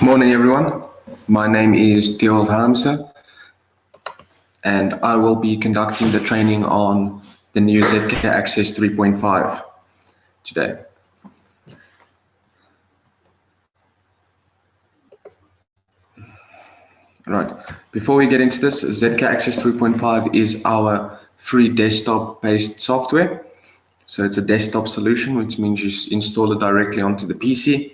Morning everyone, my name is Theo Hamza and I will be conducting the training on the new ZKAccess 3.5 today. Right, before we get into this, ZKAccess 3.5 is our free desktop-based software. So it's a desktop solution, which means you install it directly onto the PC.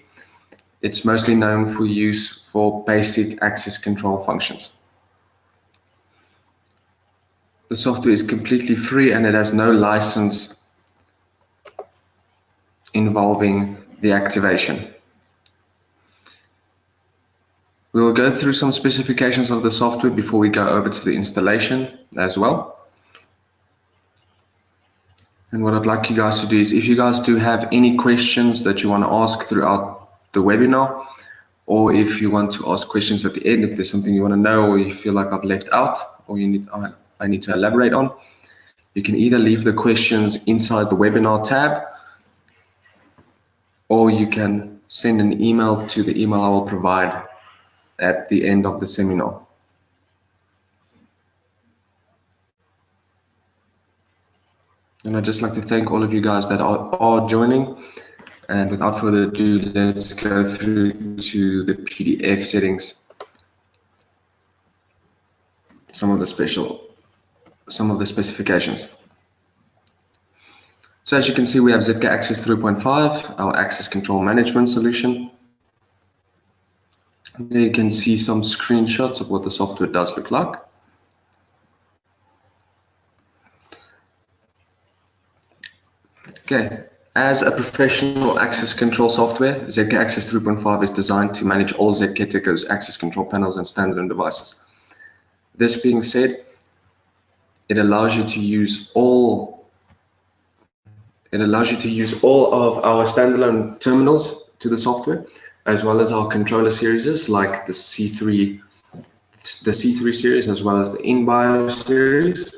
It's mostly known for use for basic access control functions. The software is completely free and it has no license involving the activation. We will go through some specifications of the software before we go over to the installation as well. And what I'd like you guys to do is, if you guys do have any questions that you want to ask throughout the webinar, or if you want to ask questions at the end, if there's something you want to know or you feel like I've left out or I need to elaborate on, you can either leave the questions inside the webinar tab, or you can send an email to the email I will provide at the end of the seminar. And I'd just like to thank all of you guys that are joining. And without further ado, let's go through to the PDF settings. Some of the specifications. So as you can see, we have ZKAccess 3.5, our access control management solution. There you can see some screenshots of what the software does look like. Okay, as a professional access control software, ZKAccess 3.5 is designed to manage all ZKTecho's access control panels and standalone devices. This being said, it allows you to use all of our standalone terminals to the software, as well as our controller series like the C3 series, as well as the InBio series.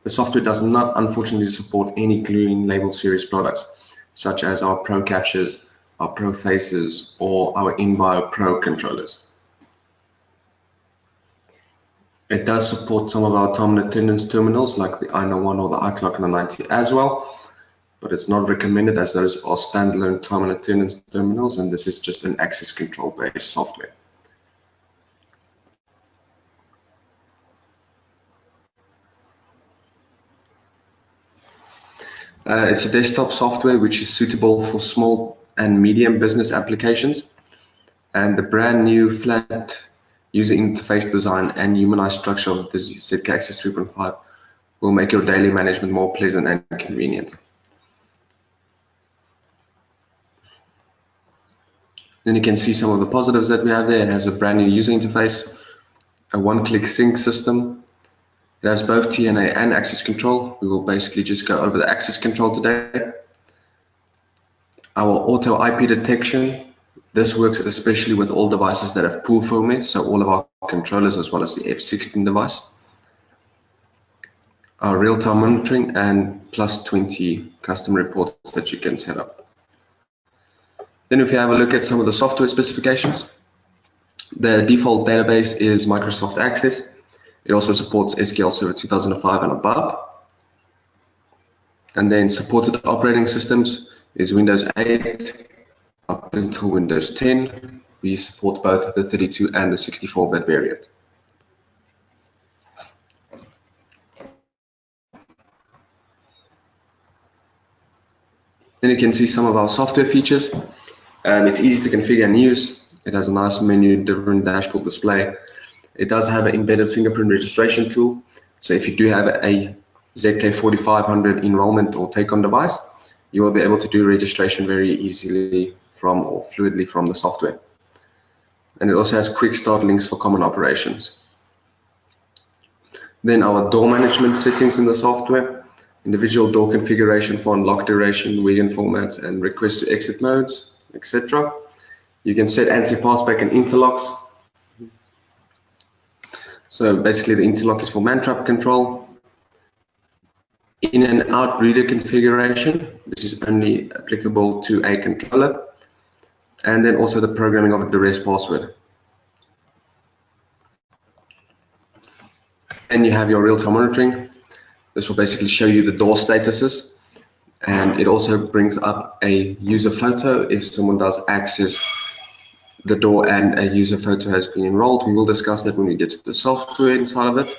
The software does not, unfortunately, support any Clean Label series products, such as our Pro Captures, our Pro Faces, or our InBio Pro controllers. It does support some of our Time&Attendance terminals, like the I01 or the iClock 90 as well, but it's not recommended as those are standalone Time&Attendance terminals, and this is just an access control-based software. It's a desktop software which is suitable for small and medium business applications, and the brand new flat user interface design and humanized structure of the ZKAccess 3.5 will make your daily management more pleasant and convenient. Then you can see some of the positives that we have there. It has a brand new user interface, a one-click sync system. It has both TNA and access control. We will basically just go over the access control today. Our auto IP detection. This works especially with all devices that have pool firmware, so all of our controllers as well as the F16 device. Our real-time monitoring and plus 20 custom reports that you can set up. Then if you have a look at some of the software specifications, the default database is Microsoft Access. It also supports SQL Server 2005 and above. And then supported operating systems is Windows 8 up until Windows 10. We support both the 32 and the 64-bit variant. Then you can see some of our software features. It's easy to configure and use. It has a nice menu, different dashboard display. It does have an embedded fingerprint registration tool. So if you do have a ZK4500 enrollment or take-on device, you will be able to do registration very easily or fluidly from the software. And it also has quick start links for common operations. Then our door management settings in the software, individual door configuration for unlock duration, Wiegand formats, and request to exit modes, etc. You can set anti-passback and interlocks. So basically the interlock is for man-trap control. In and out reader configuration, this is only applicable to a controller. and then also the programming of a duress password. And you have your real-time monitoring. This will basically show you the door statuses, and it also brings up a user photo if someone does access the door and a user photo has been enrolled. We will discuss that when we get to the software inside of it.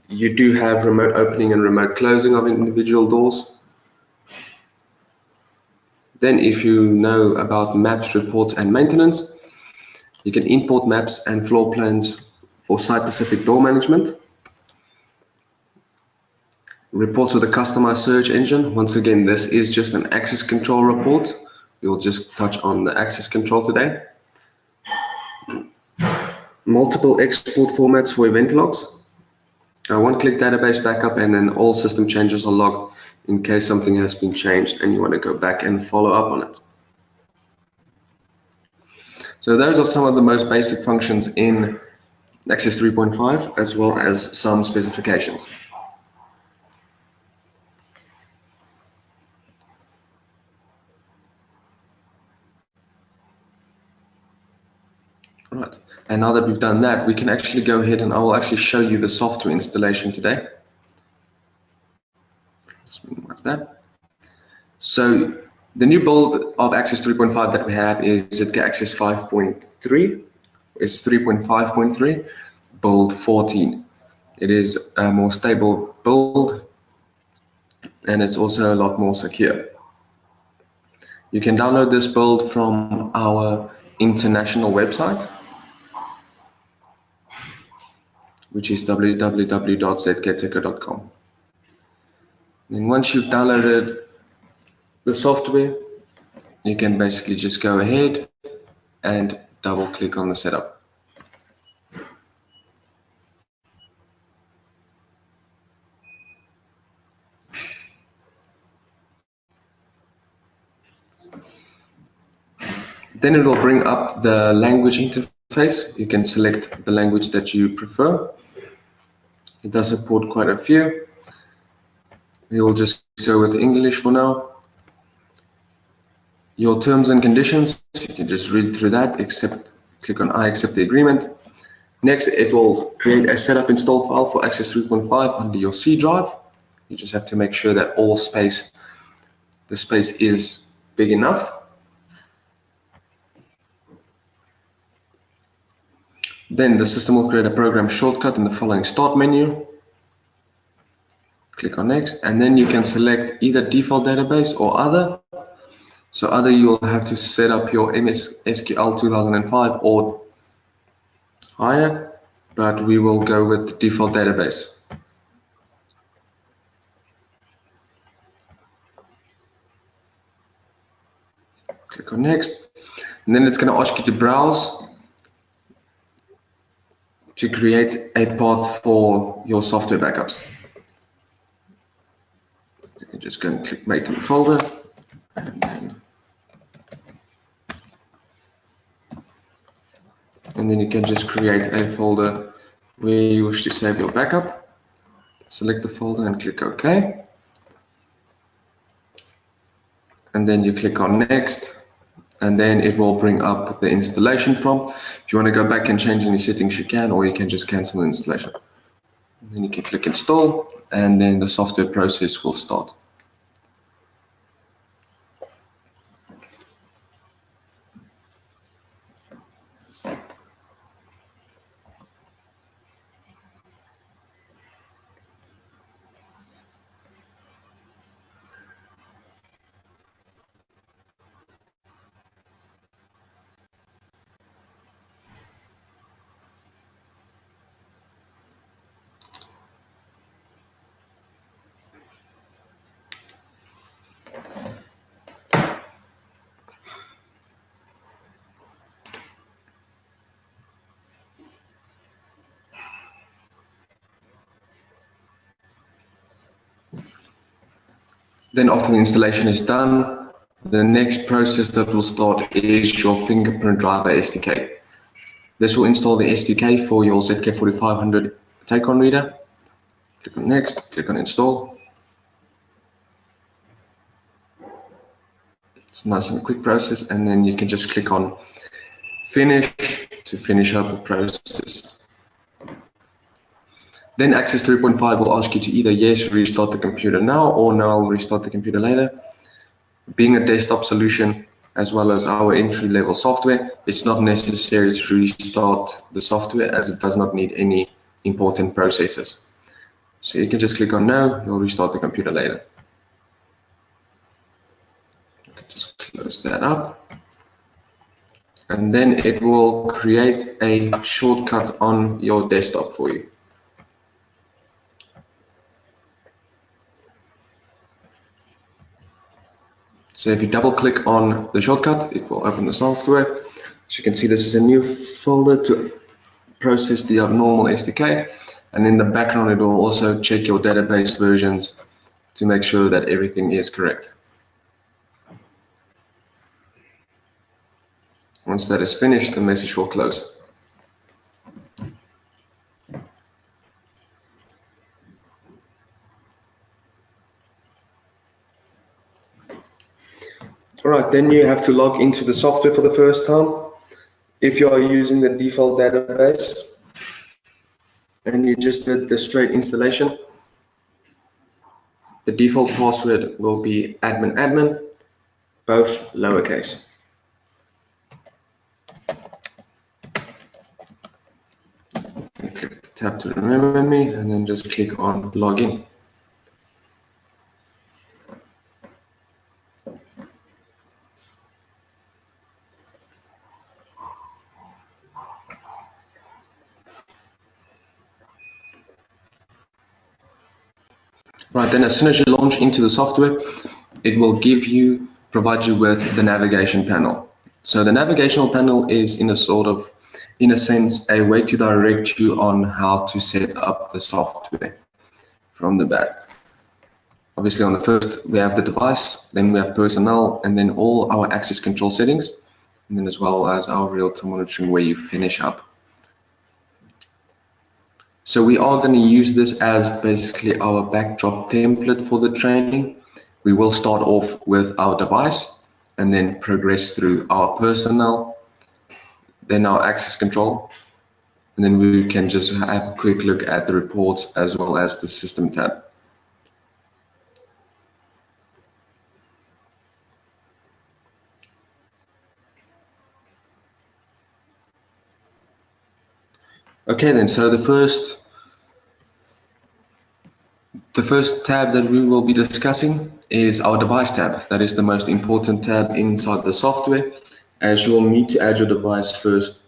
You do have remote opening and remote closing of individual doors. Then if you know about maps, reports, and maintenance, you can import maps and floor plans for site-specific door management. Reports with a customized search engine. Once again, this is just an access control report. We will just touch on the access control today. Multiple export formats for event logs. A one-click database backup, and then all system changes are logged in case something has been changed and you want to go back and follow up on it. So those are some of the most basic functions in Access 3.5, as well as some specifications. Right, and now that we've done that, we can actually go ahead and I will actually show you the software installation today. Let's minimize that. So the new build of Access 3.5 that we have is ZKAccess 5.3. It's 3.5.3, build 14. It is a more stable build, and it's also a lot more secure. You can download this build from our international website, which is www.zkteco.com. And once you've downloaded the software, you can basically just go ahead and double click on the setup. Then it will bring up the language interface. You can select the language that you prefer. It does support quite a few. We will just go with English for now. Your terms and conditions, you can just read through that, click on I accept the agreement. Next, it will create a setup install file for Access 3.5 under your C drive. You just have to make sure that the space is big enough. Then the system will create a program shortcut in the following start menu. Click on next, and then you can select either default database or other. So other, you will have to set up your MS SQL 2005 or higher, but we will go with the default database. Click on next, and then it's going to ask you to browse to create a path for your software backups. You can just go and click make new folder, and then you can just create a folder where you wish to save your backup. Select the folder and click OK. And then you click on next, and then it will bring up the installation prompt. If you want to go back and change any settings, you can, or you can just cancel the installation. And then you can click install, and then the software process will start. Then after the installation is done, the next process that will start is your fingerprint driver SDK. This will install the SDK for your ZK4500 take-on reader. Click on next, click on install. It's a nice and quick process, and then you can just click on finish to finish up the process. Then Access 3.5 will ask you to either yes, restart the computer now, or no, I'll restart the computer later. Being a desktop solution, as well as our entry-level software, it's not necessary to restart the software as it does not need any important processes. So you can just click on no, you'll restart the computer later. You can just close that up. And then it will create a shortcut on your desktop for you. So if you double click on the shortcut, it will open the software. As you can see, this is a new folder to process the abnormal SDK. And in the background, it will also check your database versions to make sure that everything is correct. Once that is finished, the message will close. All right, then you have to log into the software for the first time. If you are using the default database and you just did the straight installation, the default password will be admin, both lowercase. And click the tab to remember me, and then just click on login. Right, then as soon as you launch into the software, it will provide you with the navigation panel. So the navigational panel is in a sense, a way to direct you on how to set up the software from the back. Obviously on the first, we have the device, then we have personnel, and then all our access control settings, and then as well as our real-time monitoring where you finish up. So we are going to use this as basically our backdrop template for the training. We will start off with our device and then progress through our personnel, then our access control, and then we can just have a quick look at the reports as well as the system tab. Okay then, so the first tab that we will be discussing is our device tab. That is the most important tab inside the software, as you will need to add your device first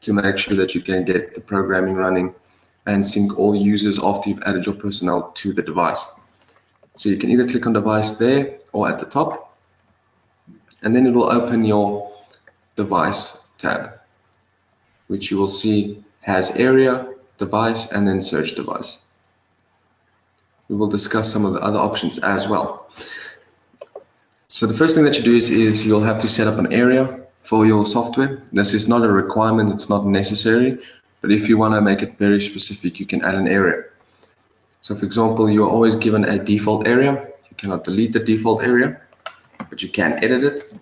to make sure that you can get the programming running and sync all users after you've added your personnel to the device. So you can either click on device there or at the top, and then it will open your device tab, which you will see has area, device, and then search device. We will discuss some of the other options as well. So the first thing that you do is you'll have to set up an area for your software. This is not a requirement, it's not necessary, but if you want to make it very specific, you can add an area. So for example, you're always given a default area. You cannot delete the default area, but you can edit it.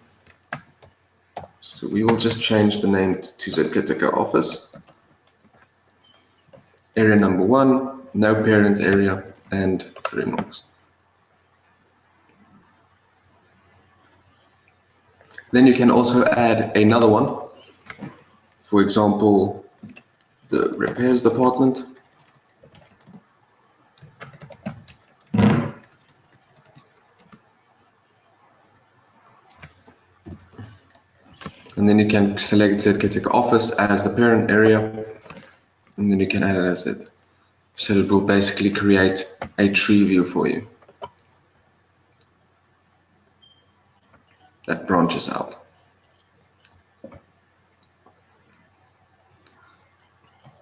So we will just change the name to ZKAccess Office. Area number 1, no parent area, and remarks. Then you can also add another one. For example, the repairs department. And then you can select ZKAccess Office as the parent area, and then you can add it as it. So it will basically create a tree view for you that branches out.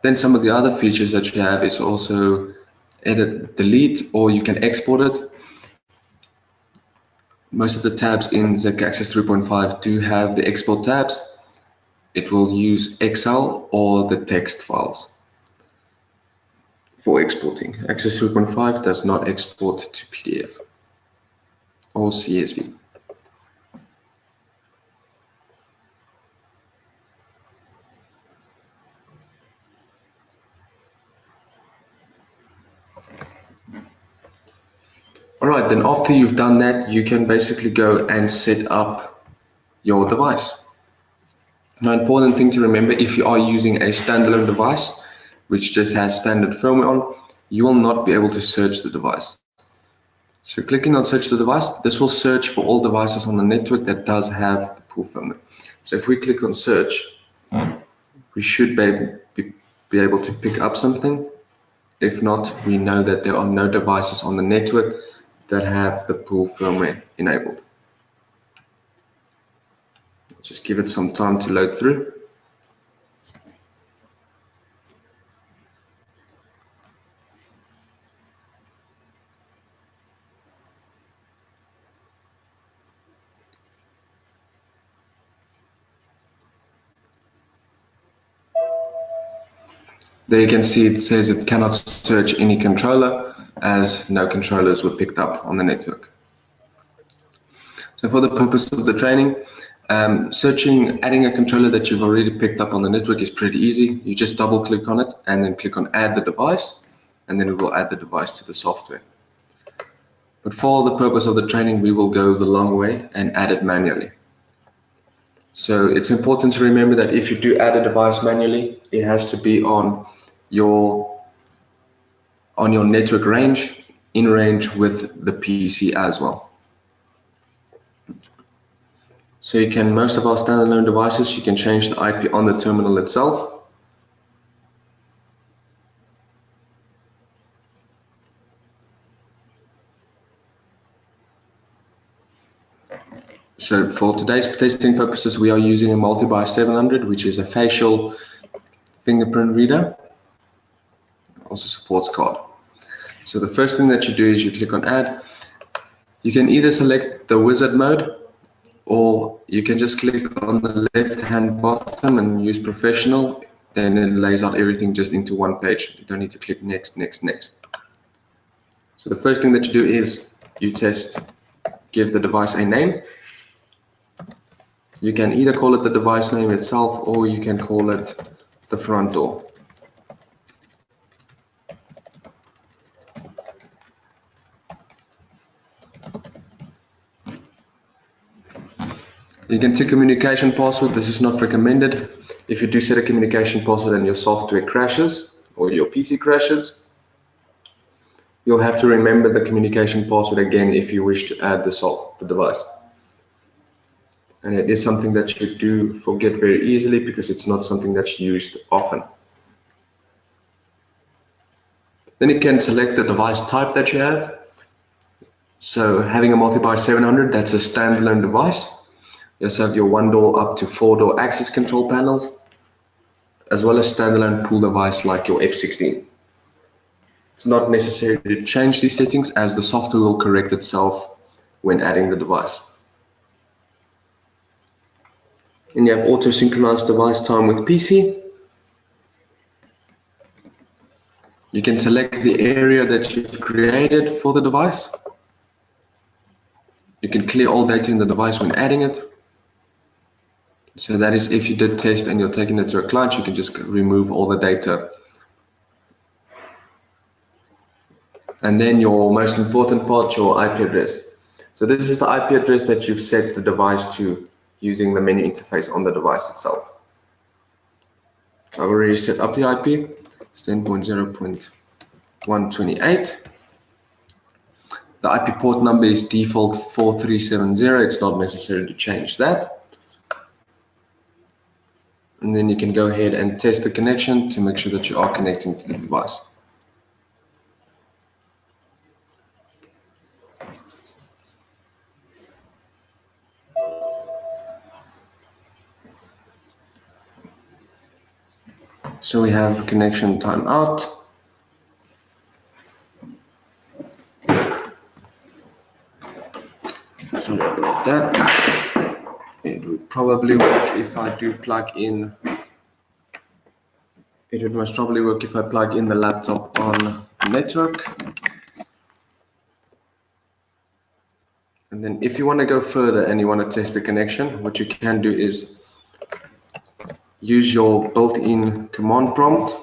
Then some of the other features that you have is also edit, delete, or you can export it. Most of the tabs in ZKAccess 3.5 do have the export tabs. It will use Excel or the text files for exporting. Access 3.5 does not export to PDF or CSV. All right, then after you've done that, you can basically go and set up your device. Now, important thing to remember, if you are using a standalone device, which just has standard firmware on, you will not be able to search the device. So clicking on search the device, this will search for all devices on the network that does have the pool firmware. So if we click on search, we should be able to pick up something. If not, we know that there are no devices on the network that have the pool firmware enabled. Just give it some time to load through. There you can see it says it cannot search any controller as no controllers were picked up on the network. So for the purpose of the training, adding a controller that you've already picked up on the network is pretty easy. You just double click on it and then click on add the device, and then it will add the device to the software. But for the purpose of the training, we will go the long way and add it manually. So it's important to remember that if you do add a device manually, it has to be on your network range, in range with the PC as well. So you can, most of our standalone devices, you can change the IP on the terminal itself. So for today's testing purposes, we are using a multi-buy 700, which is a facial fingerprint reader. Also supports card. So the first thing that you do is you click on add. You can either select the wizard mode, or you can just click on the left-hand bottom and use professional. Then it lays out everything just into one page. You don't need to click next, next, next. So the first thing that you do is you give the device a name. You can either call it the device name itself, or you can call it the front door. You can set communication password. This is not recommended. If you do set a communication password and your software crashes or your PC crashes, you'll have to remember the communication password again if you wish to add the device. And it is something that you do forget very easily because it's not something that's used often. Then you can select the device type that you have. So having a multi-buy 700, that's a standalone device. You also have your 1-door up to 4-door access control panels, as well as standalone pool device like your F16. It's not necessary to change these settings as the software will correct itself when adding the device. And you have auto synchronized device time with PC. You can select the area that you've created for the device. You can clear all data in the device when adding it. So that is, if you did test and you're taking it to a client, you can just remove all the data. And then your most important part, your IP address. So this is the IP address that you've set the device to using the menu interface on the device itself. So I've already set up the IP, it's 10.0.128. The IP port number is default 4370. It's not necessary to change that. And then you can go ahead and test the connection to make sure that you are connecting to the device. So we have connection timeout. Sorry about that. It would probably work if I do plug in. It would most probably work if I plug in the laptop on network. And then if you want to go further and you want to test the connection, what you can do is use your built-in command prompt.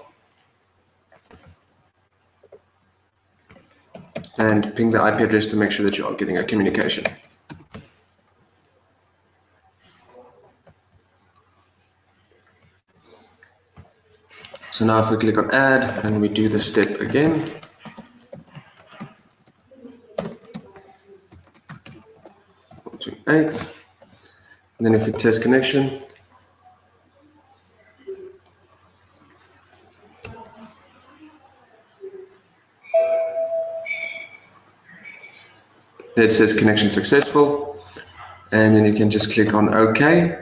and ping the IP address to make sure that you are getting a communication. So now if we click on add and we do the step again, 128, and then if we test connection, it says connection successful, and then you can just click on OK,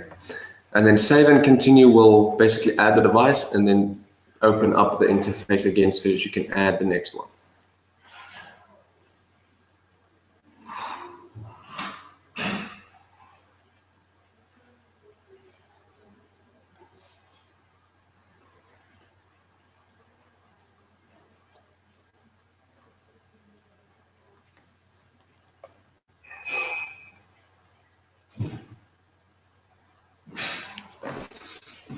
and then save and continue will basically add the device and then open up the interface again so that you can add the next one.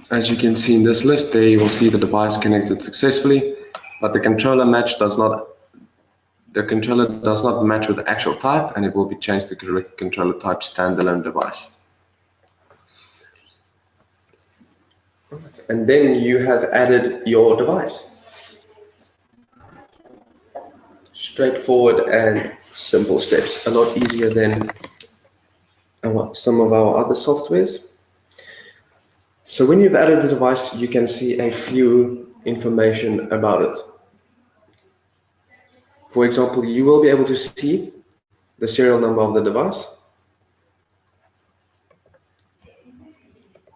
As you can see in this list, there you will see the device connected successfully, but the controller does not match with the actual type, and it will be changed to correct controller type standalone device. And then you have added your device. Straightforward and simple steps, a lot easier than some of our other softwares. So when you've added the device, you can see a few information about it. For example, you will be able to see the serial number of the device.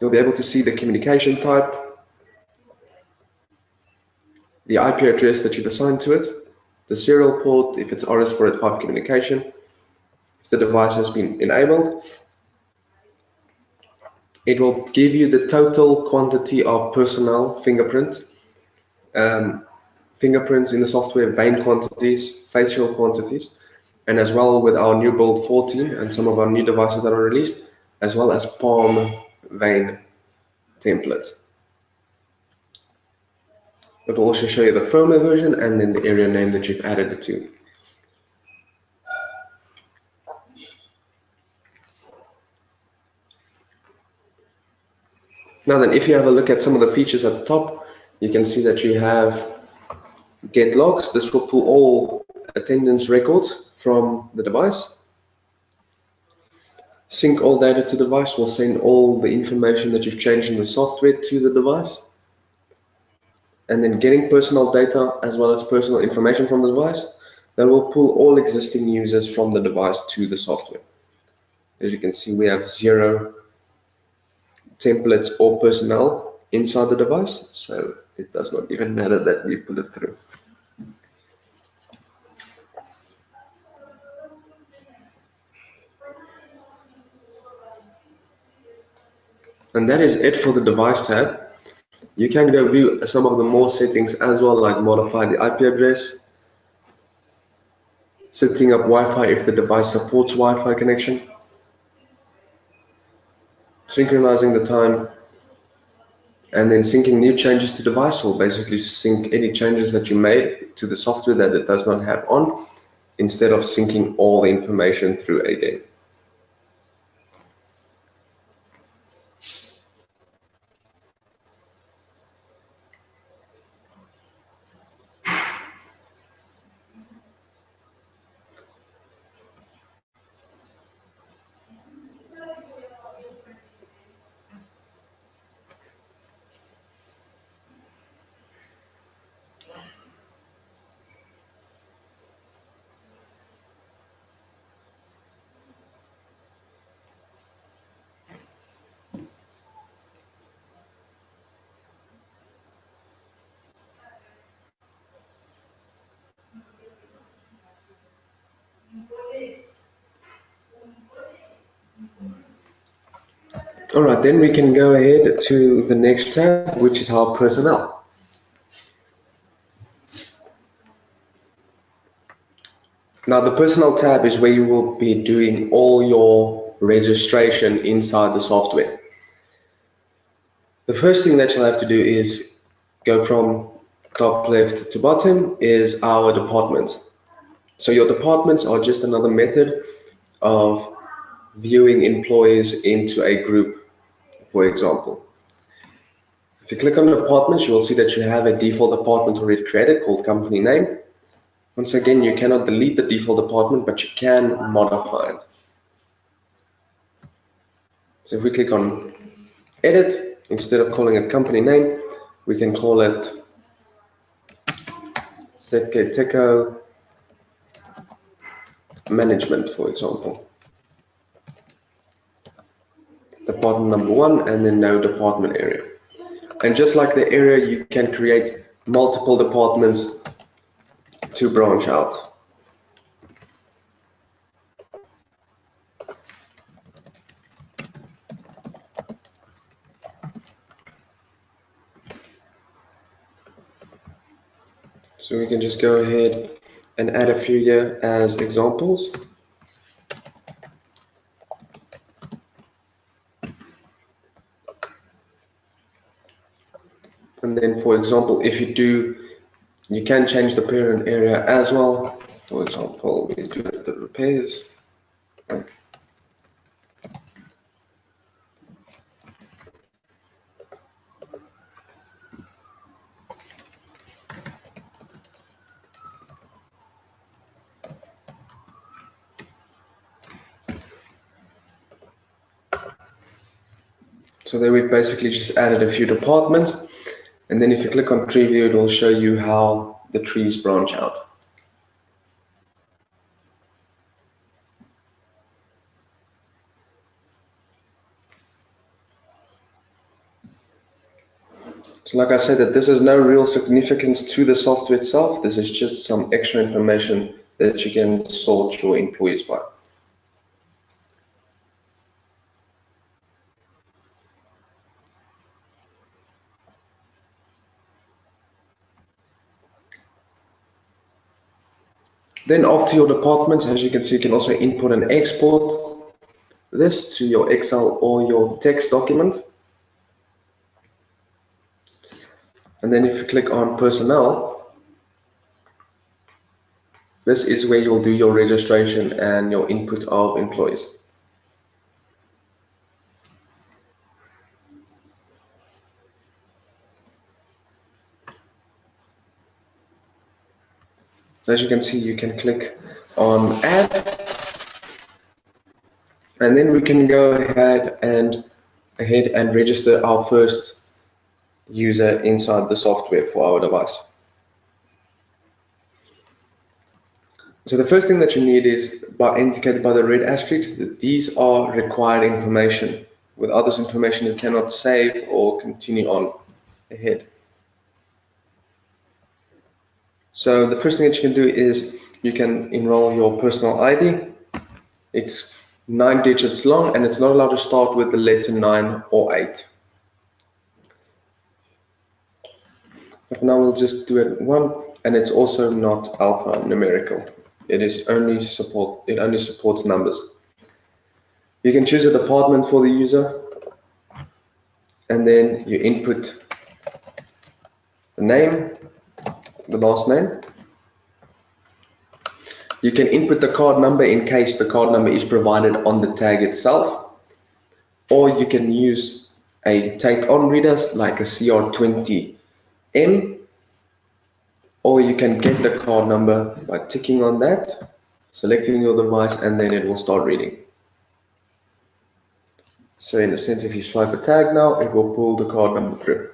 You'll be able to see the communication type, the IP address that you've assigned to it, the serial port, if it's RS485 communication, if the device has been enabled. It will give you the total quantity of personnel fingerprints in the software, vein quantities, facial quantities, and as well with our new build 14 and some of our new devices that are released, as well as palm vein templates. It will also show you the firmware version and then the area name that you've added it to. Now then, if you have a look at some of the features at the top, you can see that you have get logs. This will pull all attendance records from the device. Sync all data to the device will send all the information that you've changed in the software to the device. And then getting personal data as well as personal information from the device, that will pull all existing users from the device to the software. As you can see, we have 0 templates or personnel inside the device, so it does not even matter that we put it through. And that is it for the device tab. You can go view some of the more settings as well, like modify the IP address, setting up Wi-Fi if the device supports Wi-Fi connection, synchronizing the time, and then syncing new changes to device will basically sync any changes that you made to the software that it does not have on, instead of syncing all the information through again. All right, then we can go ahead to the next tab, which is our personnel. Now, the personnel tab is where you will be doing all your registration inside the software. The first thing that you'll have to do is go from top left to bottom is our departments. So your departments are just another method of viewing employees into a group, for example. If you click on departments, you will see that you have a default department already created called company name. Once again, you cannot delete the default department, but you can modify it. So if we click on edit, instead of calling it company name, we can call it ZKAccess management, for example. Department number 1, and then no department area. And just like the area, you can create multiple departments to branch out. So we can just go ahead and add a few here as examples. And then, for example, if you do, you can change the parent area as well. For example, we do the repairs. So there we've basically just added a few departments. And then if you click on tree view, it will show you how the trees branch out. So like I said, that this has no real significance to the software itself. This is just some extra information that you can sort your employees by. Then after your departments, as you can see, you can also input and export this to your Excel or your text document. And then if you click on personnel, this is where you'll do your registration and your input of employees. So as you can see, you can click on add, and then we can go ahead and register our first user inside the software for our device. So the first thing that you need is, indicated by the red asterisk, that these are required information. Without this information, you cannot save or continue on ahead. So the first thing that you can do is you can enroll your personal ID. It's 9 digits long, and it's not allowed to start with the letter 9 or 8. But now we'll just do it 1, and it's also not alphanumerical. It only supports numbers. You can choose a department for the user, and then you input the name, the last name. You can input the card number in case the card number is provided on the tag itself, or you can use a take-on reader like a CR20M, or you can get the card number by ticking on that, selecting your device, and then it will start reading. So in a sense, if you swipe a tag now, it will pull the card number through.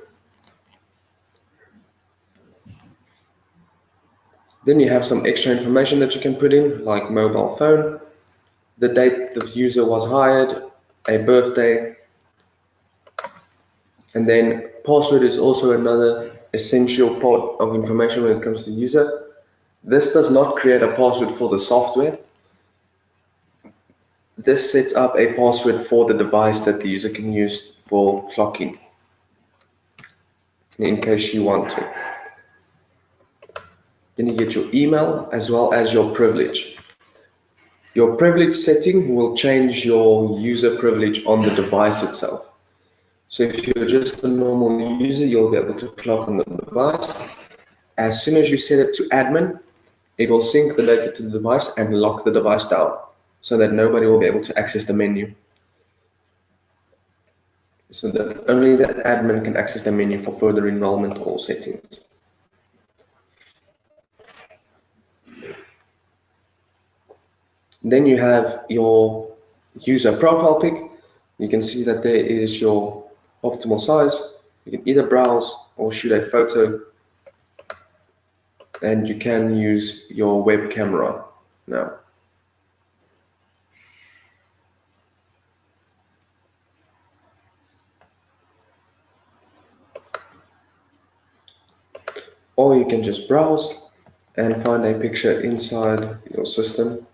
Then you have some extra information that you can put in, like mobile phone, the date the user was hired, a birthday, and then password is also another essential part of information when it comes to the user. This does not create a password for the software. This sets up a password for the device that the user can use for clocking, in case you want to. Then you get your email as well as your privilege. Your privilege setting will change your user privilege on the device itself. So if you're just a normal user, you'll be able to clock on the device. As soon as you set it to admin, It will sync the data to the device and lock the device down so that nobody will be able to access the menu. So that only the admin can access the menu for further enrollment or settings. Then you have your user profile pic. You can see that there is your optimal size. You can either browse or shoot a photo, and you can use your web camera now. Or you can just browse and find a picture inside your system,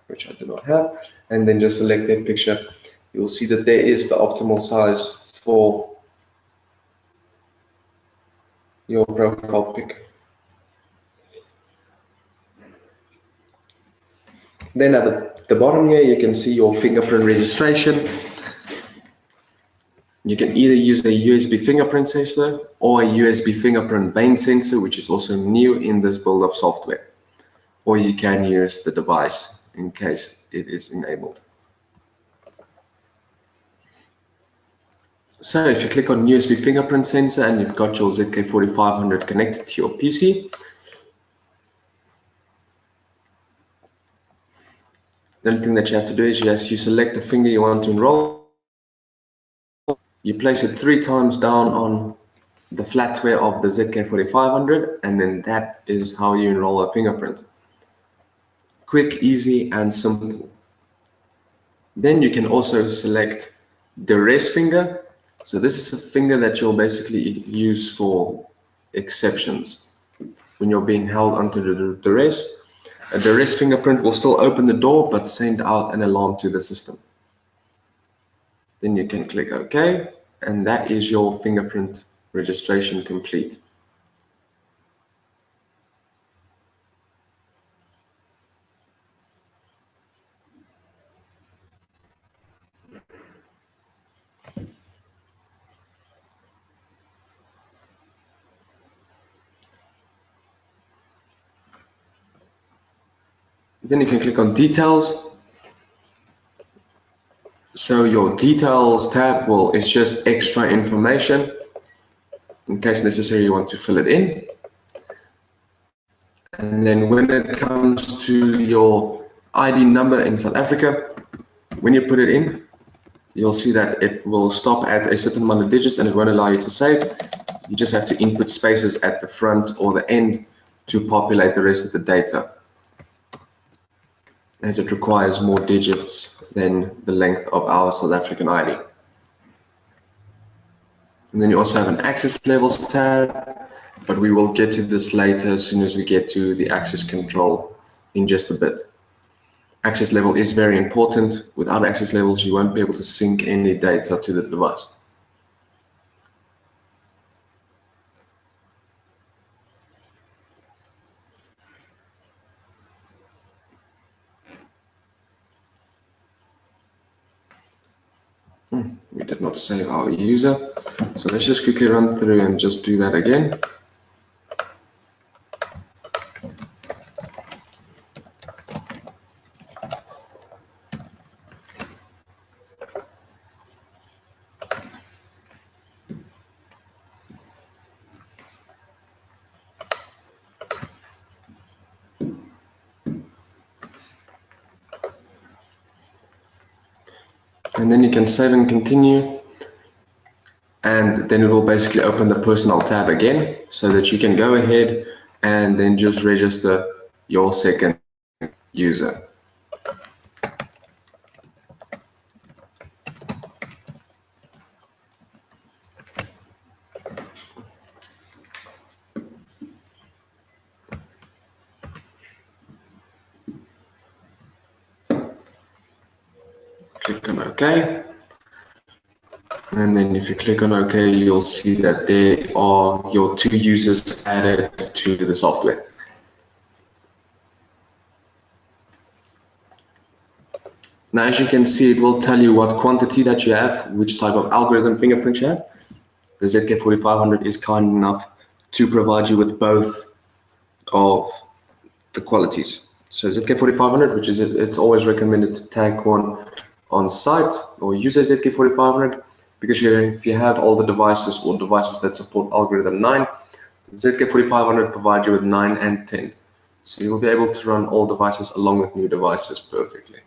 which I do not have, and then just select that picture. You'll see that there is the optimal size for your profile pic. Then at the bottom here, you can see your fingerprint registration. You can either use a USB fingerprint sensor or a USB fingerprint vein sensor, which is also new in this build of software. Or you can use the device in case it is enabled. So if you click on USB fingerprint sensor and you've got your ZK4500 connected to your PC, the only thing that you have to do is you select the finger you want to enroll. You place it 3 times down on the flatware of the ZK4500, and then that is how you enroll a fingerprint. Quick, easy, and simple. Then you can also select the rest finger. So this is a finger that you'll basically use for exceptions. When you're being held under the duress, a duress fingerprint will still open the door but send out an alarm to the system. Then you can click OK, and that is your fingerprint registration complete. Then you can click on Details. So your Details tab is just extra information. In case necessary, you want to fill it in. And then when it comes to your ID number in South Africa, when you put it in, you'll see that it will stop at a certain amount of digits and it won't allow you to save. You just have to input spaces at the front or the end to populate the rest of the data, as it requires more digits than the length of our South African ID. And then you also have an access levels tab, but we will get to this later as soon as we get to the access control in just a bit. Access level is very important. Without access levels, you won't be able to sync any data to the device. We did not save our user, so let's just quickly run through and just do that again. And then you can save and continue, and then it will basically open the personal tab again so that you can go ahead and then just register your second user. Click on OK. And then if you click on OK, you'll see that there are your 2 users added to the software. Now, as you can see, it will tell you what quantity that you have, which type of algorithm fingerprint you have. The ZK4500 is kind enough to provide you with both of the qualities. So ZK4500, which is it's always recommended to tag one on site or use a ZK4500, because if you have all the devices or devices that support algorithm 9, ZK4500 provides you with 9 and 10. So you'll be able to run all devices along with new devices perfectly.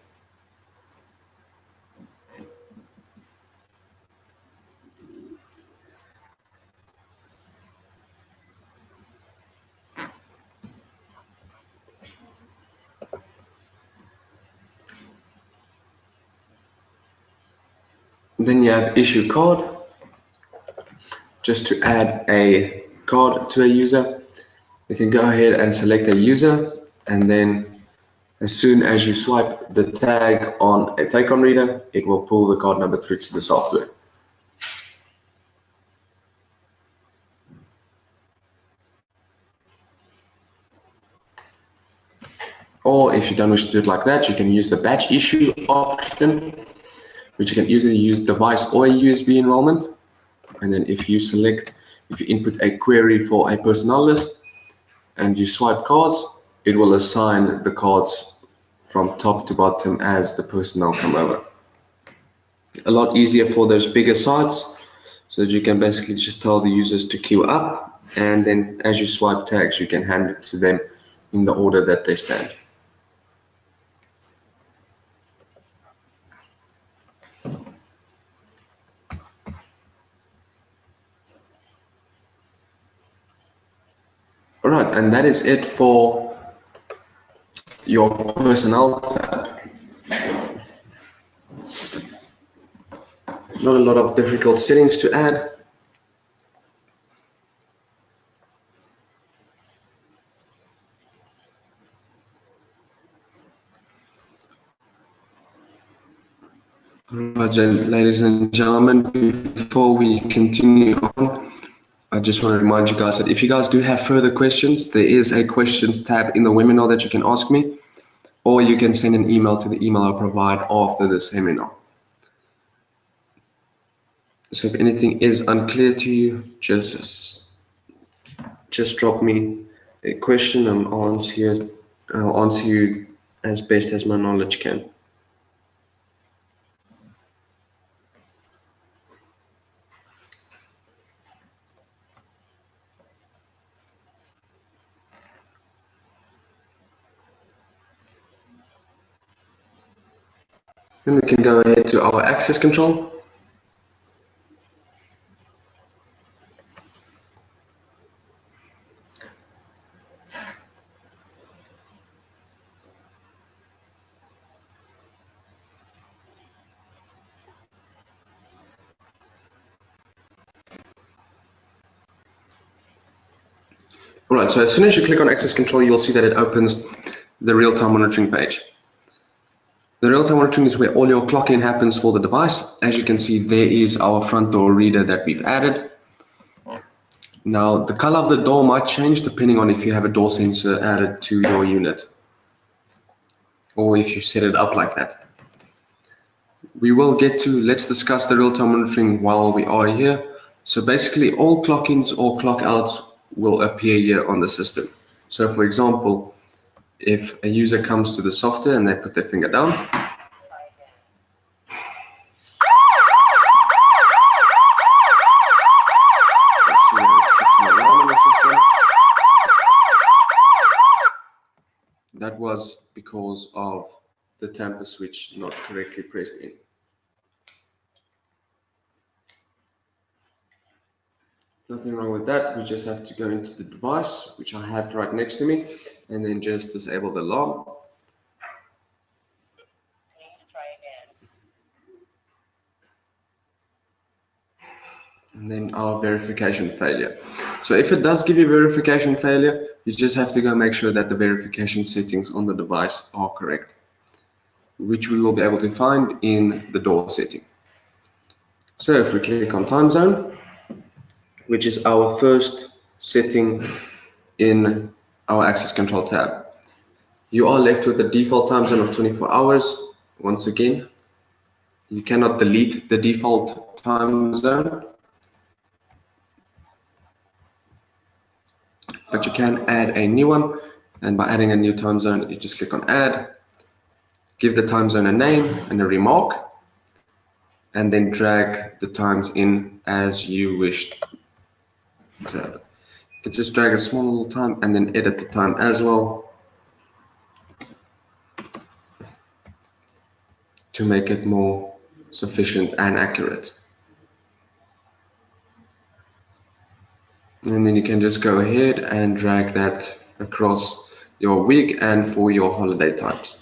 Then you have issue card. Just to add a card to a user, you can go ahead and select a user, and then as soon as you swipe the tag on a take-on reader, it will pull the card number through to the software. Or if you don't wish to do it like that, you can use the batch issue option, which you can either use device or a USB enrollment. And then if you input a query for a personnel list and you swipe cards, it will assign the cards from top to bottom as the personnel come over. A lot easier for those bigger sites, so that you can basically just tell the users to queue up, and then as you swipe tags, you can hand it to them in the order that they stand. All right, and that is it for your personnel tab. Not a lot of difficult settings to add. Right, ladies and gentlemen, before we continue on, I just want to remind you guys that if you guys do have further questions, there is a questions tab in the webinar that you can ask me, or you can send an email to the email I provide after the seminar. So if anything is unclear to you, just drop me a question and I'll answer you as best as my knowledge can. Then we can go ahead to our access control. All right, so as soon as you click on access control, you'll see that it opens the real-time monitoring page. The real-time monitoring is where all your clock-in happens for the device. As you can see, there is our front door reader that we've added. Now, the color of the door might change depending on if you have a door sensor added to your unit, or if you set it up like that. We will get to, let's discuss the real-time monitoring while we are here. So basically, all clock-ins or clock-outs will appear here on the system. So for example, if a user comes to the software and they put their finger down, that was because of the tamper switch not correctly pressed in. Nothing wrong with that. We just have to go into the device, which I have right next to me, and then just disable the alarm. And then our verification failure. So if it does give you verification failure, you just have to go make sure that the verification settings on the device are correct, which we will be able to find in the door setting. So if we click on time zone, which is our first setting in our access control tab, you are left with the default time zone of 24 hours. Once again, you cannot delete the default time zone, but you can add a new one. And by adding a new time zone, you just click on add, give the time zone a name and a remark, and then drag the times in as you wish to have it. You can just drag a small little time and then edit the time as well to make it more sufficient and accurate. And then you can just go ahead and drag that across your week and for your holiday times.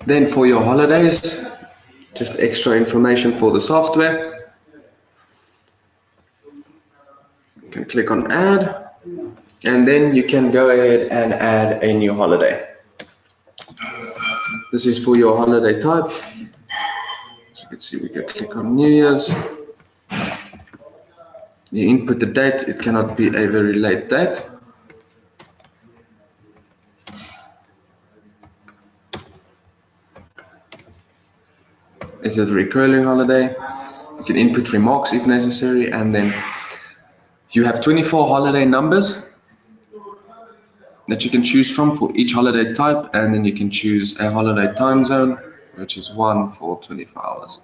Then for your holidays, just extra information for the software. You can click on add, and then you can go ahead and add a new holiday. This is for your holiday type. As you can see, we can click on New Year's. You input the date, it cannot be a very late date. Is it a recurring holiday? You can input remarks if necessary, and then you have 24 holiday numbers that you can choose from for each holiday type, and then you can choose a holiday time zone, which is 1 for 24 hours.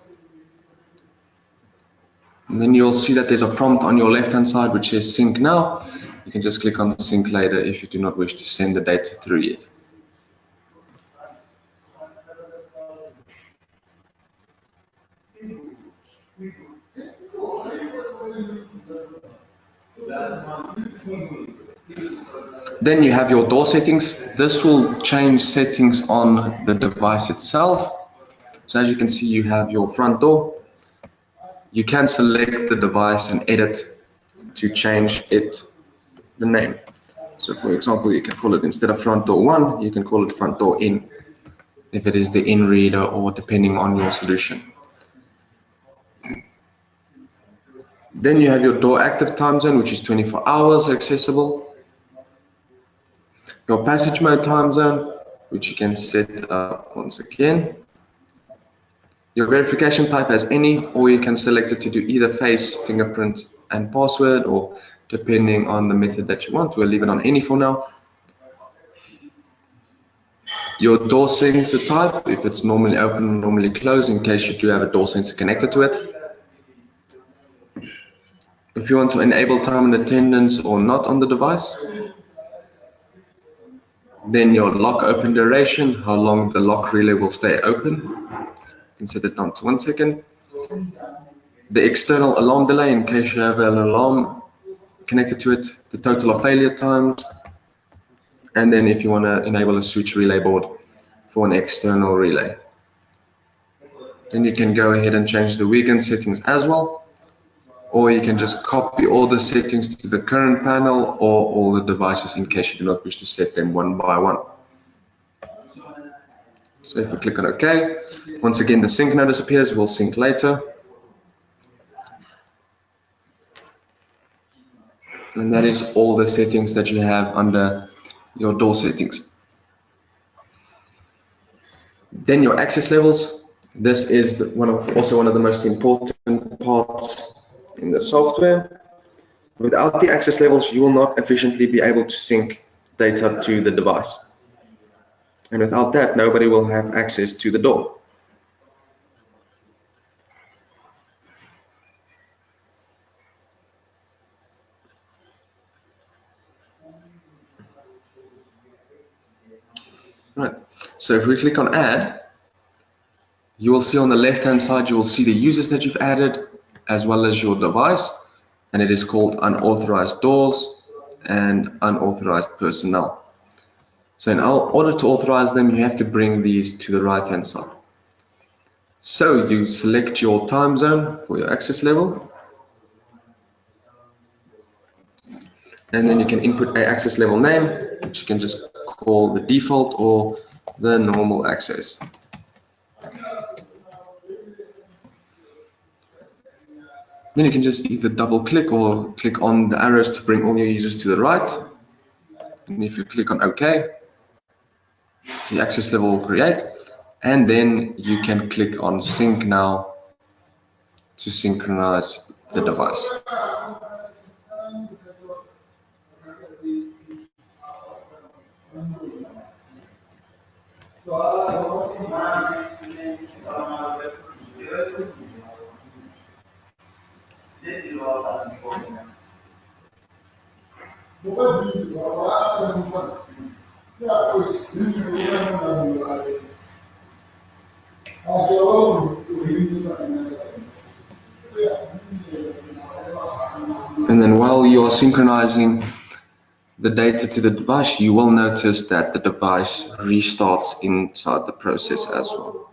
And then you'll see that there's a prompt on your left-hand side which says sync now. You can just click on sync later if you do not wish to send the data through yet. Then you have your door settings. This will change settings on the device itself. So as you can see, you have your front door. You can select the device and edit to change the name. So for example, you can call it, instead of front door 1, you can call it front door in, if it is the in reader or depending on your solution. Then you have your door active time zone, which is 24 hours accessible. Your passage mode time zone, which you can set up once again. Your verification type as any, or you can select it to do either face, fingerprint, and password, or depending on the method that you want. We'll leave it on any for now. Your door sensor type, if it's normally open or normally closed, in case you do have a door sensor connected to it. If you want to enable time and attendance or not on the device. Then your lock open duration, how long the lock relay will stay open. You can set it down to 1 second. The external alarm delay, in case you have an alarm connected to it, the total of failure times, and then if you want to enable a switch relay board for an external relay. Then you can go ahead and change the Wiegand settings as well, or you can just copy all the settings to the current panel or all the devices in case you do not wish to set them one by one. So if we click on OK, once again the sync notice appears, we'll sync later. And that is all the settings that you have under your door settings. Then your access levels. This is also one of the most important parts in the software. Without the access levels, you will not efficiently be able to sync data to the device. And without that, nobody will have access to the door. Right, so if we click on add, you will see on the left-hand side, you will see the users that you've added, as well as your device, and it is called unauthorized doors and unauthorized personnel. So in order to authorize them, you have to bring these to the right-hand side. So you select your time zone for your access level. And then you can input an access level name, which you can just call the default or the normal access. Then you can just either double click or click on the arrows to bring all your users to the right. And if you click on OK, the access level will create. And then you can click on sync now to synchronize the device. And then while you are synchronizing the data to the device, you will notice that the device restarts inside the process as well.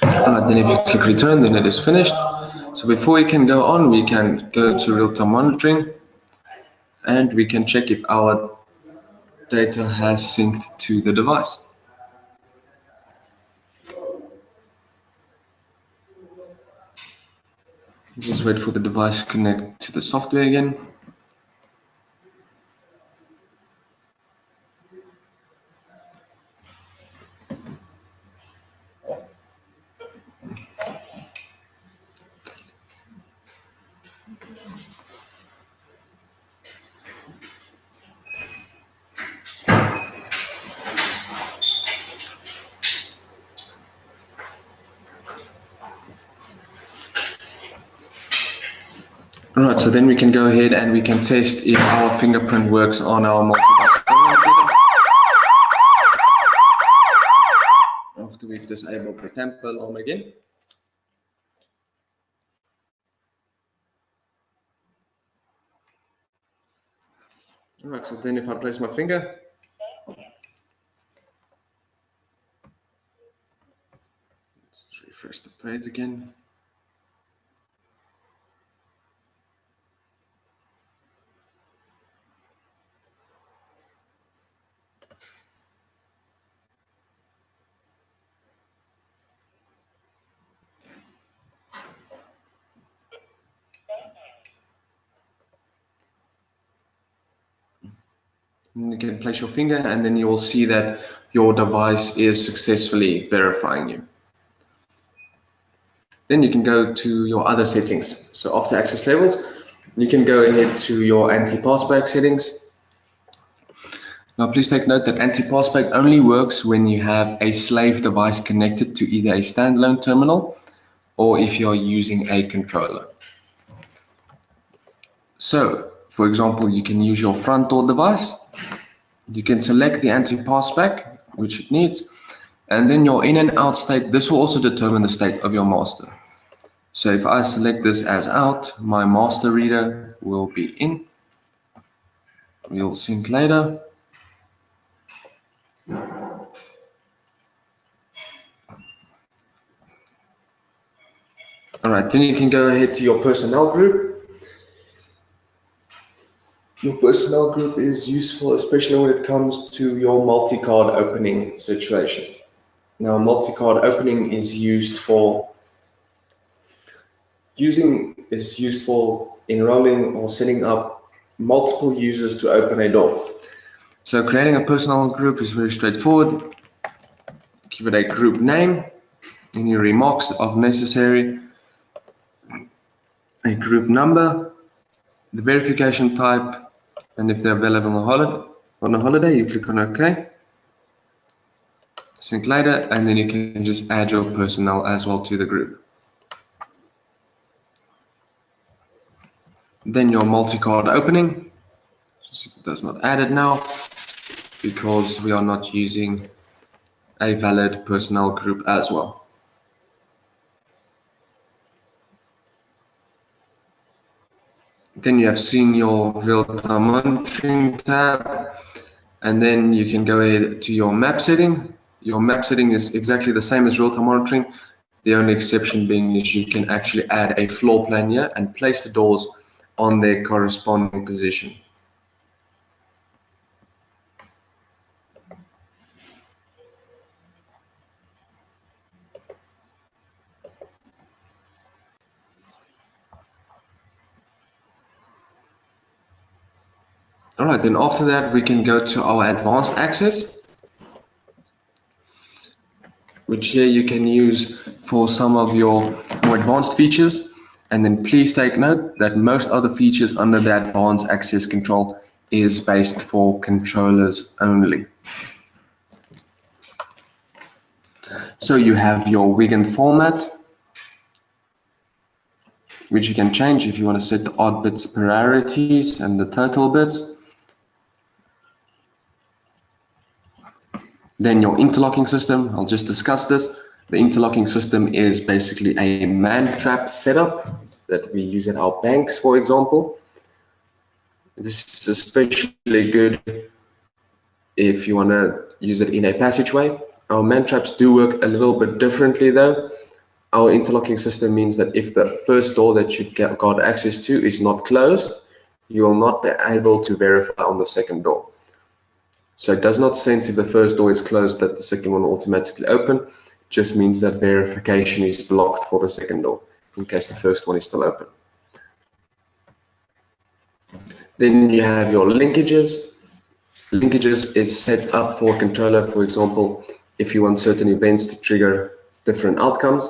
Alright, then if you click return, then it is finished. So before we can go on, we can go to real-time monitoring and we can check if our data has synced to the device. Just wait for the device to connect to the software again. Alright, so then we can go ahead and we can test if our fingerprint works on our multi-device camera. After we've disabled the tamper alarm again. Alright, so then if I place my finger, let's refresh the page again. And you can place your finger and then you will see that your device is successfully verifying you. Then you can go to your other settings. So after access levels, you can go ahead to your anti-passback settings. Now please take note that anti-passback only works when you have a slave device connected to either a standalone terminal or if you're using a controller. So, for example, you can use your front door device. You can select the anti-passback, which it needs, and then your in and out state. This will also determine the state of your master. So if I select this as out, my master reader will be in. We'll sync later. All right, then you can go ahead to your personnel group. Your personnel group is useful, especially when it comes to your multi-card opening situations. Now, multi-card opening is used for enrolling or setting up multiple users to open a door. So creating a personnel group is very straightforward. Give it a group name, any remarks of necessary, a group number, the verification type, and if they're available on a holiday, you click on OK. Sync later, and then you can just add your personnel as well to the group. Then your multi-card opening, does not add it now because we are not using a valid personnel group as well. Then you have seen your real-time monitoring tab, and then you can go ahead to your map setting. Your map setting is exactly the same as real-time monitoring. The only exception being is you can actually add a floor plan here and place the doors on their corresponding position. All right, then after that, we can go to our advanced access, which here you can use for some of your more advanced features. And then please take note that most other features under the advanced access control is based for controllers only. So you have your Wiegand format, which you can change if you want to set the odd bits priorities and the total bits. Then your interlocking system, I'll just discuss this. The interlocking system is basically a man trap setup that we use at our banks, for example. This is especially good if you want to use it in a passageway. Our man traps do work a little bit differently though. Our interlocking system means that if the first door that you've got access to is not closed, you will not be able to verify on the second door. So it does not sense if the first door is closed that the second one will automatically open. It just means that verification is blocked for the second door in case the first one is still open. Then you have your linkages. Linkages is set up for a controller, for example, if you want certain events to trigger different outcomes.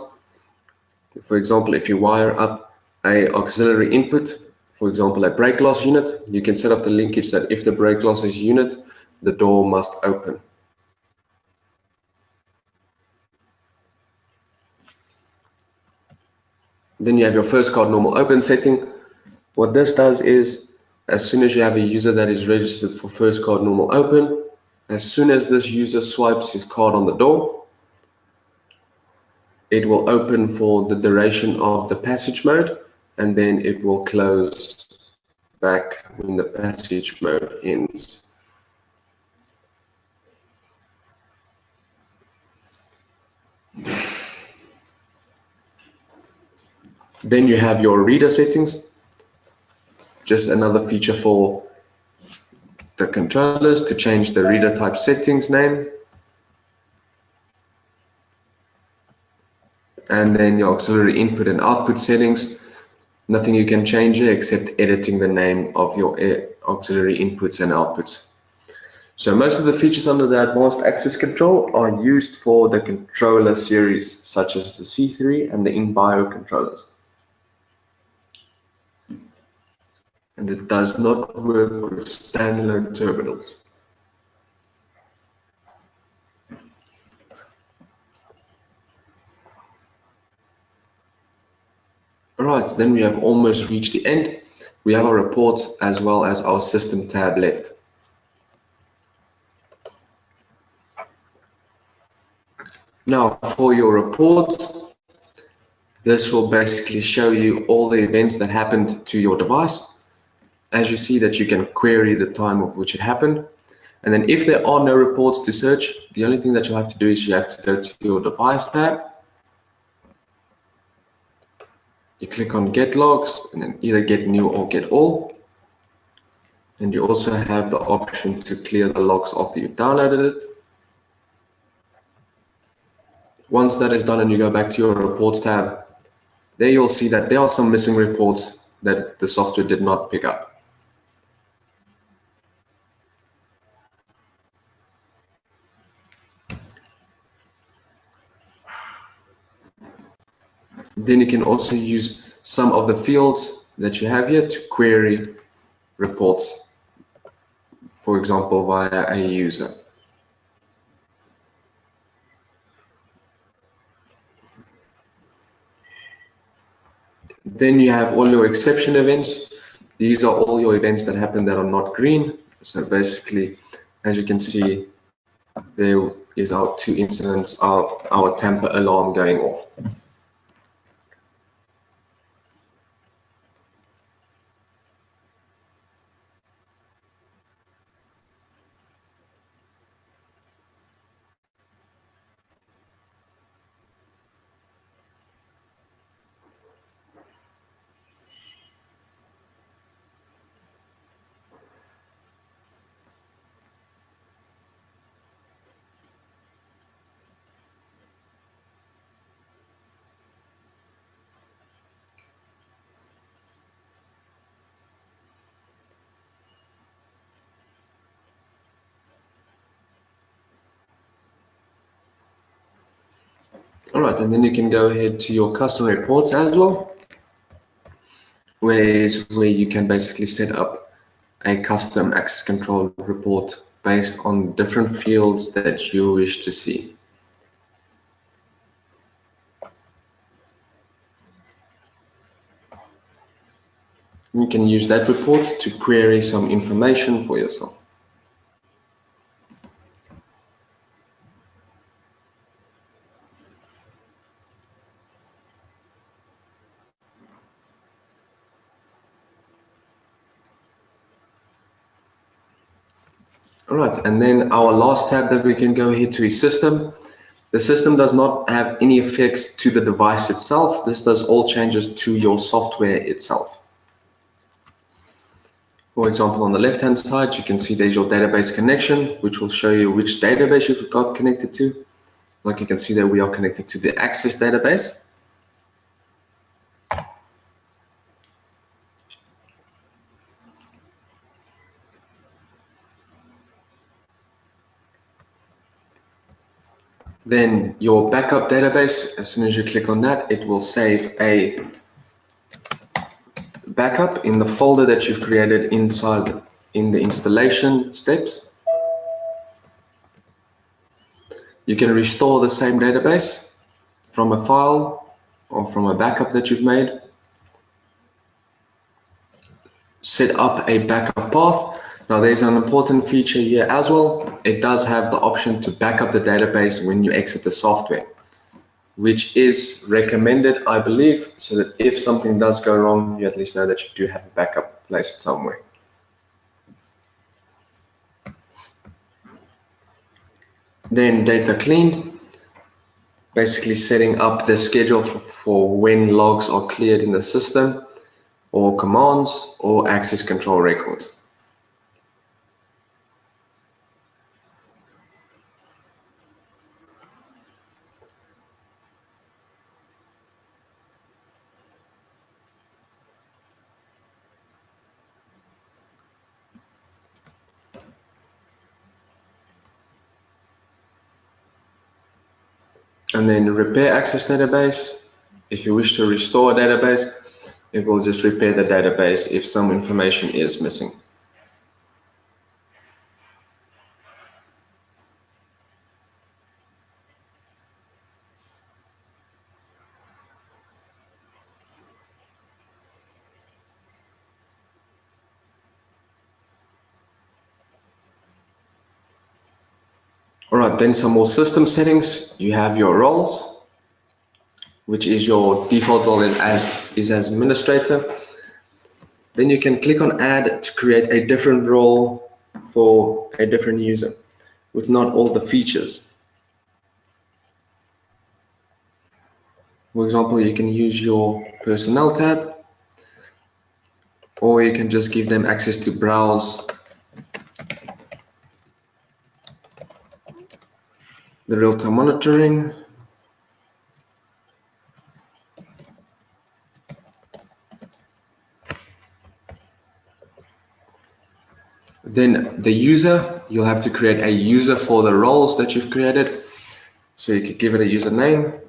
For example, if you wire up an auxiliary input, for example, a brake loss unit, you can set up the linkage that if the brake losses unit, the door must open. Then you have your first card normal open setting. What this does is, as soon as you have a user that is registered for first card normal open, as soon as this user swipes his card on the door, it will open for the duration of the passage mode, and then it will close back when the passage mode ends. Then you have your reader settings, just another feature for the controllers to change the reader type settings name. And then your auxiliary input and output settings, nothing you can change here except editing the name of your auxiliary inputs and outputs. So most of the features under the advanced access control are used for the controller series, such as the C3 and the in-bio controllers. And it does not work with standalone terminals. Alright, then we have almost reached the end. We have our reports as well as our system tab left. Now for your reports, this will basically show you all the events that happened to your device. As you see that you can query the time of which it happened. And then if there are no reports to search, the only thing that you'll have to do is you have to go to your device tab. You click on get logs and then either get new or get all. And you also have the option to clear the logs after you've downloaded it. Once that is done and you go back to your reports tab, there you'll see that there are some missing reports that the software did not pick up. Then you can also use some of the fields that you have here to query reports, for example, via a user. Then you have all your exception events. These are all your events that happen that are not green. So basically, as you can see, there is our 2 incidents of our tamper alarm going off. All right, and then you can go ahead to your custom reports as well, where you can basically set up a custom access control report based on different fields that you wish to see. You can use that report to query some information for yourself. All right, and then our last tab that we can go ahead to is system. The system does not have any effects to the device itself. This does all changes to your software itself. For example, on the left-hand side, you can see there's your database connection, which will show you which database you've got connected to. Like you can see that we are connected to the Access database. Then your backup database, as soon as you click on that, it will save a backup in the folder that you've created inside in the installation steps. You can restore the same database from a file or from a backup that you've made. Set up a backup path. Now there's an important feature here as well. It does have the option to back up the database when you exit the software, which is recommended, I believe, so that if something does go wrong, you at least know that you do have a backup placed somewhere. Then data clean, basically setting up the schedule for when logs are cleared in the system, or commands, or access control records. And then repair access database. If you wish to restore a database, it will just repair the database if some information is missing. All right, then some more system settings. You have your roles, which is your default role is as administrator. Then you can click on add to create a different role for a different user with not all the features. For example, you can use your personnel tab, or you can just give them access to browse the real-time monitoring. Then the user, you'll have to create a user for the roles that you've created. So you could give it a username.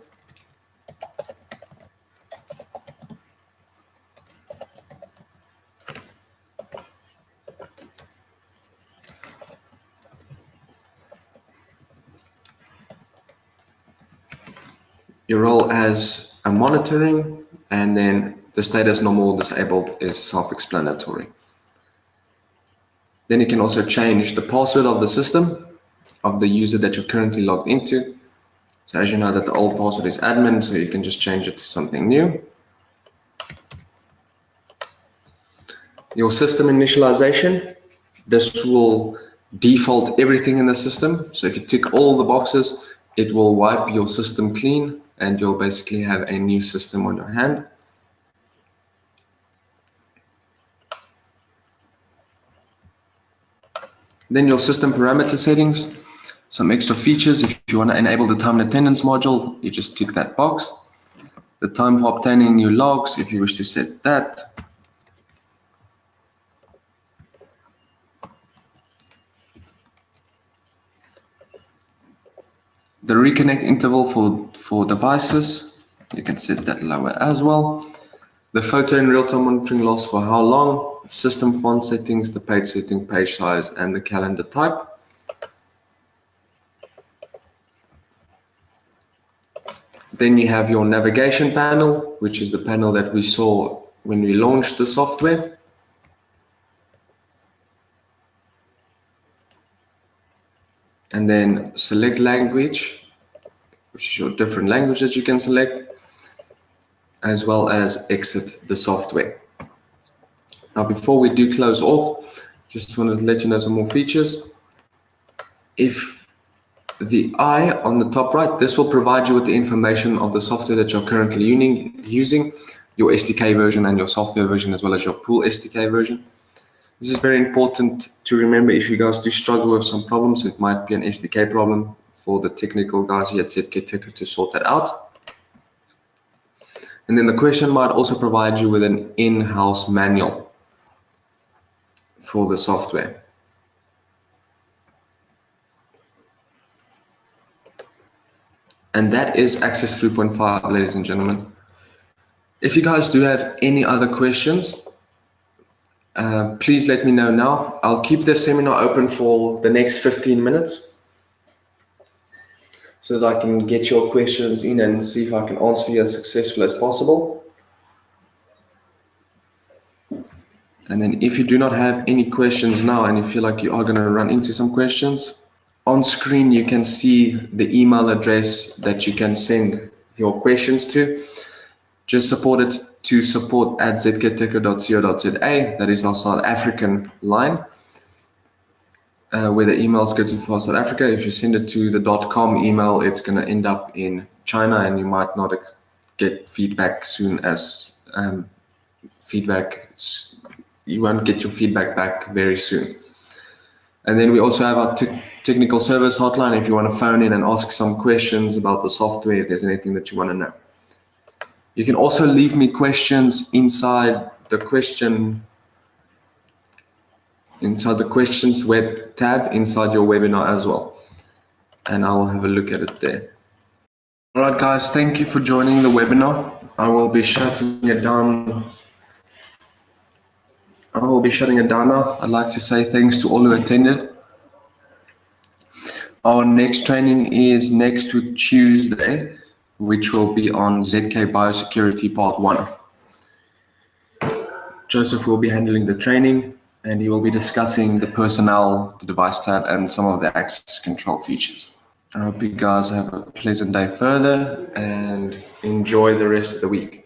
your role as a monitoring, and then the status normal or disabled is self-explanatory. Then you can also change the password of the system of the user that you're currently logged into. So as you know that the old password is admin, so you can just change it to something new. Your system initialization, this will default everything in the system. So if you tick all the boxes, it will wipe your system clean and you'll basically have a new system on your hand. Then your system parameter settings, some extra features. If you want to enable the time and attendance module, you just tick that box. The time for obtaining new logs, if you wish to set that. The reconnect interval for devices, you can set that lower as well. The photo and real-time monitoring lasts for how long, system font settings, the page setting, page size, and the calendar type. Then you have your navigation panel, which is the panel that we saw when we launched the software. And then select language, which is your different language that you can select, as well as exit the software. Now, before we do close off, just wanted to let you know some more features. If the eye on the top right, this will provide you with the information of the software that you're currently using, your SDK version and your software version, as well as your pool SDK version. This is very important to remember. If you guys do struggle with some problems, it might be an SDK problem for the technical guys here at ZKAccess to sort that out. And then the question might also provide you with an in-house manual for the software. And that is Access 3.5, ladies and gentlemen. If you guys do have any other questions, please let me know now. I'll keep the seminar open for the next 15 minutes so that I can get your questions in and see if I can answer you as successful as possible. And then if you do not have any questions now and you feel like you are going to run into some questions, on screen you can see the email address that you can send your questions to. Just support it to support@zktecho.co.za. That is our South African line, where the emails go to for South Africa. If you send it to the .com email, it's going to end up in China and you might not get feedback soon as you won't get your feedback back very soon. And then we also have our technical service hotline if you want to phone in and ask some questions about the software, if there's anything that you want to know. You can also leave me questions inside the questions web tab inside your webinar as well. And I'll have a look at it there. All right, guys, thank you for joining the webinar. I will be shutting it down. Now. I'd like to say thanks to all who attended. Our next training is next week, Tuesday, which will be on ZK Biosecurity Part 1. Joseph will be handling the training and he will be discussing the personnel, the device tab, and some of the access control features. I hope you guys have a pleasant day further and enjoy the rest of the week.